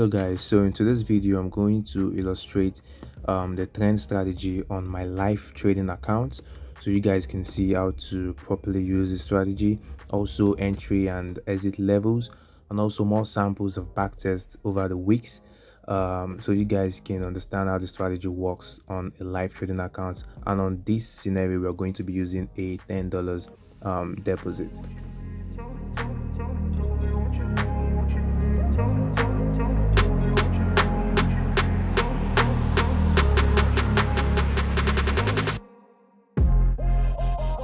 Hello guys, so in today's video I'm going to illustrate the trend strategy on my live trading account, so you guys can see how to properly use the strategy, also entry and exit levels, and also more samples of backtest over the weeks, so you guys can understand how the strategy works on a live trading account. And on this scenario we're going to be using a $10 deposit.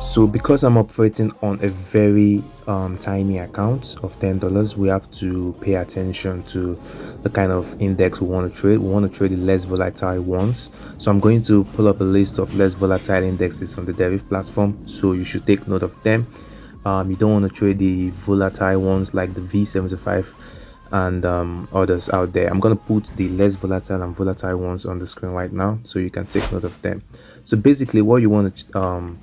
So because I'm operating on a very tiny account of $10, we have to pay attention to the kind of index we want to trade. We want to trade the less volatile ones. So I'm going to pull up a list of less volatile indexes on the derivative platform, so you should take note of them. You don't want to trade the volatile ones like the V75 and others out there. I'm going to put the less volatile and volatile ones on the screen right now so you can take note of them. So basically what you want to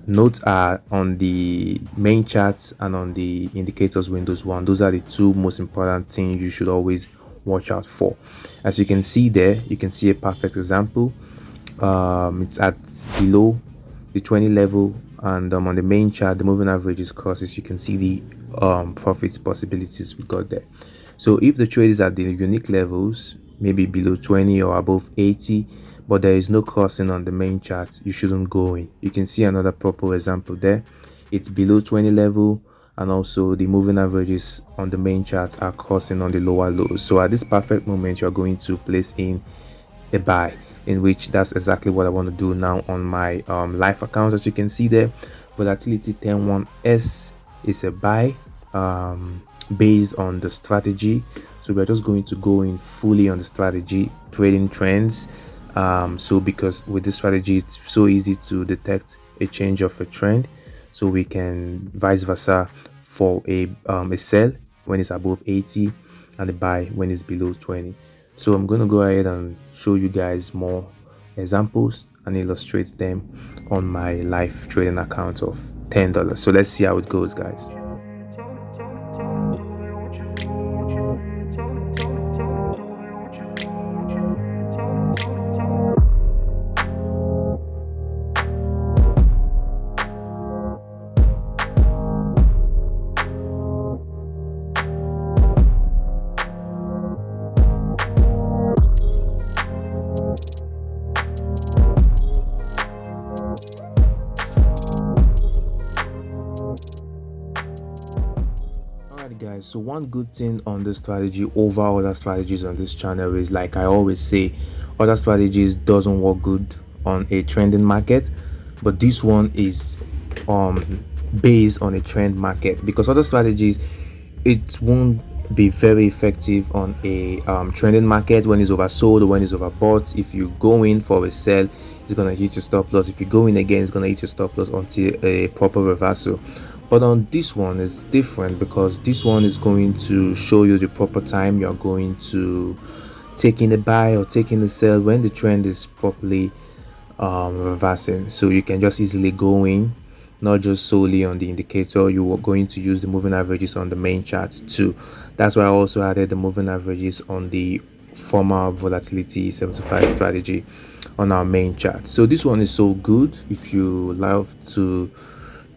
notes are on the main charts and on the indicators windows one. Those are the two most important things you should always watch out for. As you can see there, you can see a perfect example. It's at below the 20 level, and on the main chart the moving average is crosses. You can see the profits possibilities we got there. So if the trade is at the unique levels, maybe below 20 or above 80, but there is no crossing on the main chart, you shouldn't go in. You can see another proper example there. It's below 20 level, and also the moving averages on the main chart are crossing on the lower lows. So at this perfect moment you're going to place in a buy, in which that's exactly what I want to do now on my live account. As you can see there, volatility 101s is a buy based on the strategy. So we're just going to go in fully on the strategy, trading trends. So because with this strategy it's so easy to detect a change of a trend, so we can vice versa for a sell when it's above 80 and a buy when it's below 20. So I'm going to go ahead and show you guys more examples and illustrate them on my live trading account of $10. So let's see how it goes, guys. Guys, so one good thing on this strategy over other strategies on this channel is, like I always say, other strategies doesn't work good on a trending market, but this one is based on a trend market, because other strategies it won't be very effective on a trending market when it's oversold or when it's overbought. If you go in for a sell, it's gonna hit your stop loss. If you go in again, it's gonna hit your stop loss until a proper reversal. But on this one it's different, because this one is going to show you the proper time you're going to take in a buy or take in a sell when the trend is properly reversing. So you can just easily go in, not just solely on the indicator. You are going to use the moving averages on the main charts too. That's why I also added the moving averages on the former volatility 75 strategy on our main chart. So this one is so good if you love to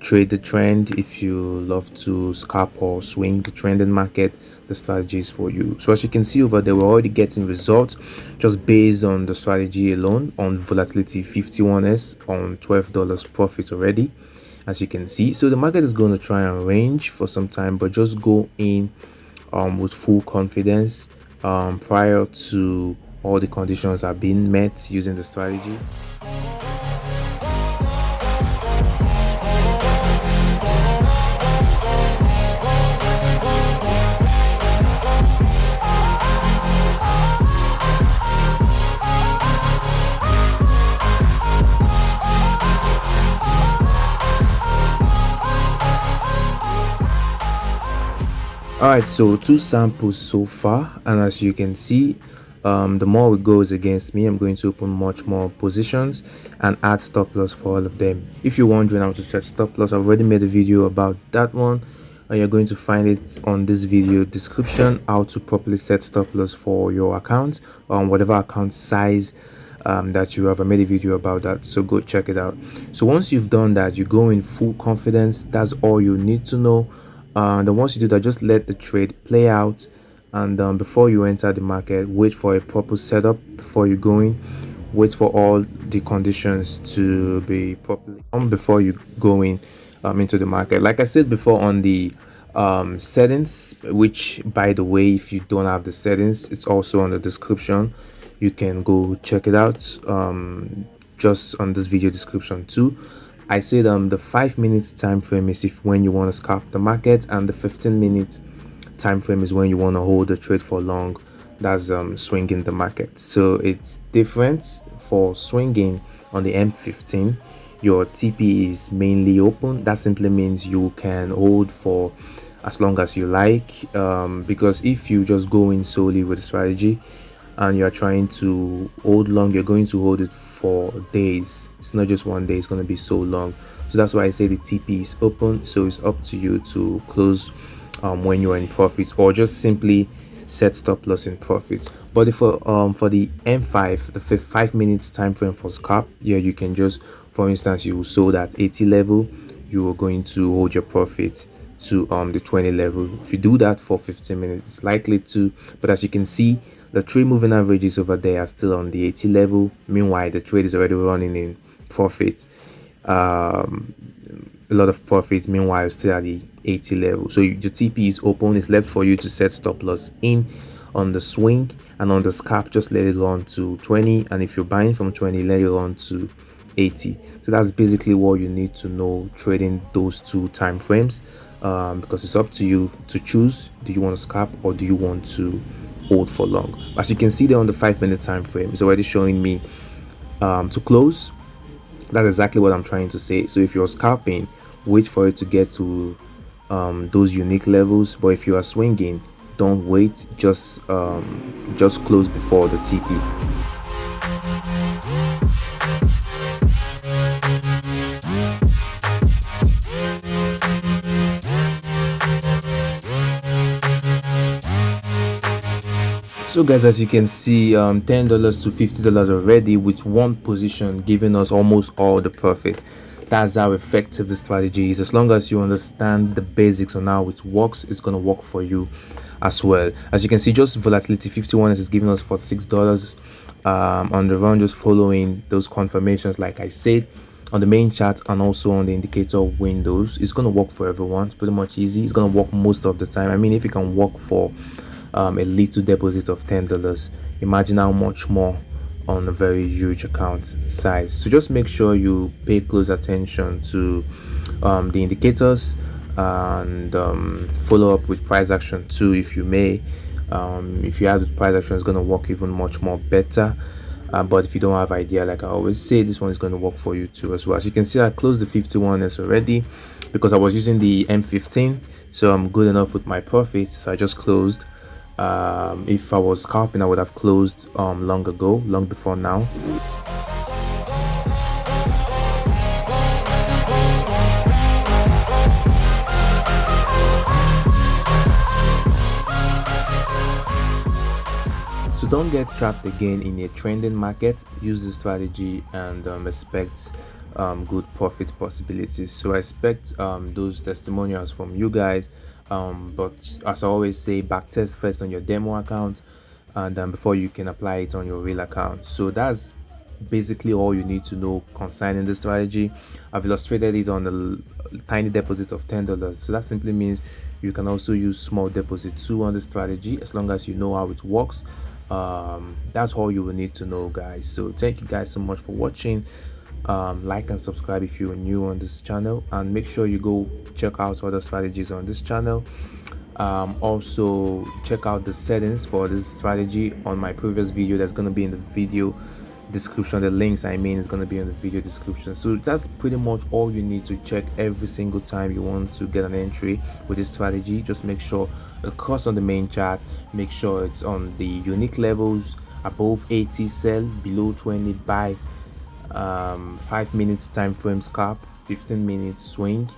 trade the trend, if you love to scalp or swing the trending market, the strategy is for you. So as you can see over there, we're already getting results just based on the strategy alone. On volatility 51s on $12 profit already, as you can see. So the market is going to try and range for some time, but just go in with full confidence prior to all the conditions are being met using the strategy. Alright, so 2 samples so far, and as you can see, the more it goes against me, I'm going to open much more positions and add stop loss for all of them. If you're wondering how to set stop loss, I've already made a video about that one. and you're going to find it on this video description, how to properly set stop loss for your account on whatever account size that you have. I made a video about that, so go check it out. So once you've done that, you go in full confidence. That's all you need to know. And then once you do that, just let the trade play out, and before you enter the market, wait for a proper setup before you go in. Wait for all the conditions to be properly before you go in into the market. Like I said before, on the settings, which by the way, if you don't have the settings, it's also on the description. You can go check it out, just on this video description too. I said the 5-minute time frame is if when you want to scalp the market, and the 15-minute time frame is when you want to hold the trade for long. That's swinging the market. So it's different. For swinging on the M15, your TP is mainly open. That simply means you can hold for as long as you like, because if you just go in solely with a strategy and you're trying to hold long, you're going to hold it for days. It's not just one day, it's going to be so long. So that's why I say the TP is open. So it's up to you to close when you're in profit, or just simply set stop loss in profits. But for the M5, the 5 minutes time frame for scalp, yeah, you can just, for instance, you sold at 80 level, you are going to hold your profit to the 20 level. If you do that for 15 minutes, it's likely to, but as you can see, the 3 moving averages over there are still on the 80 level. Meanwhile, the trade is already running in profit, a lot of profit. Meanwhile, still at the 80 level. So your TP is open. It's left for you to set stop loss in on the swing, and on the scalp, just let it run to 20. And if you're buying from 20, let it run to 80. So that's basically what you need to know trading those two time frames, because it's up to you to choose. Do you want to scalp, or do you want to hold for long? As you can see there on the 5-minute time frame, it's already showing me to close. That's exactly what I'm trying to say. So if you're scalping, wait for it to get to those unique levels. But if you are swinging, don't wait, just close before the TP. So guys, as you can see, $10 to $50 already with one position, giving us almost all the profit. That's how effective the strategy is. As long as you understand the basics on how it works, it's going to work for you as well. As you can see, just volatility 51 is giving us $46 on the run, just following those confirmations like I said on the main chart and also on the indicator windows. It's going to work for everyone. It's pretty much easy. It's going to work most of the time. I mean, if it can work for a little deposit of $10, imagine how much more on a very huge account size. So just make sure you pay close attention to the indicators, and follow up with price action too, if you may. If you have the price action, it's going to work even much more better. But if you don't have idea, like I always say, this one is going to work for you too as well. As you can see, I closed the 51s already because I was using the M15, so I'm good enough with my profits, so I just closed. If I was scalping, I would have closed long ago, long before now. So don't get trapped again in a trending market. Use the strategy and expect good profit possibilities. So I expect those testimonials from you guys. But as I always say, backtest first on your demo account, and before you can apply it on your real account. So that's basically all you need to know concerning the strategy. I've illustrated it on a tiny deposit of $10. So that simply means you can also use small deposit too on the strategy, as long as you know how it works. That's all you will need to know, guys. So thank you guys so much for watching. Like and subscribe if you are new on this channel, and make sure you go check out other strategies on this channel. Also check out the settings for this strategy on my previous video. That's going to be in the video description. The links I mean is going to be in the video description. So that's pretty much all you need to check every single time you want to get an entry with this strategy. Just make sure the cost on the main chart, make sure it's on the unique levels. Above 80 sell, below 20 buy. 5 minutes time frame scalp, 15 minutes swing.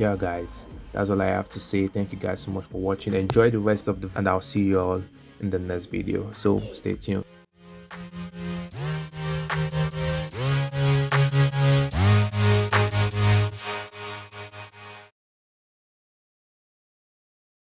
yeah guys, that's all I have to say. Thank you guys so much for watching. Enjoy the rest of the, and I'll see you all in the next video, so stay tuned.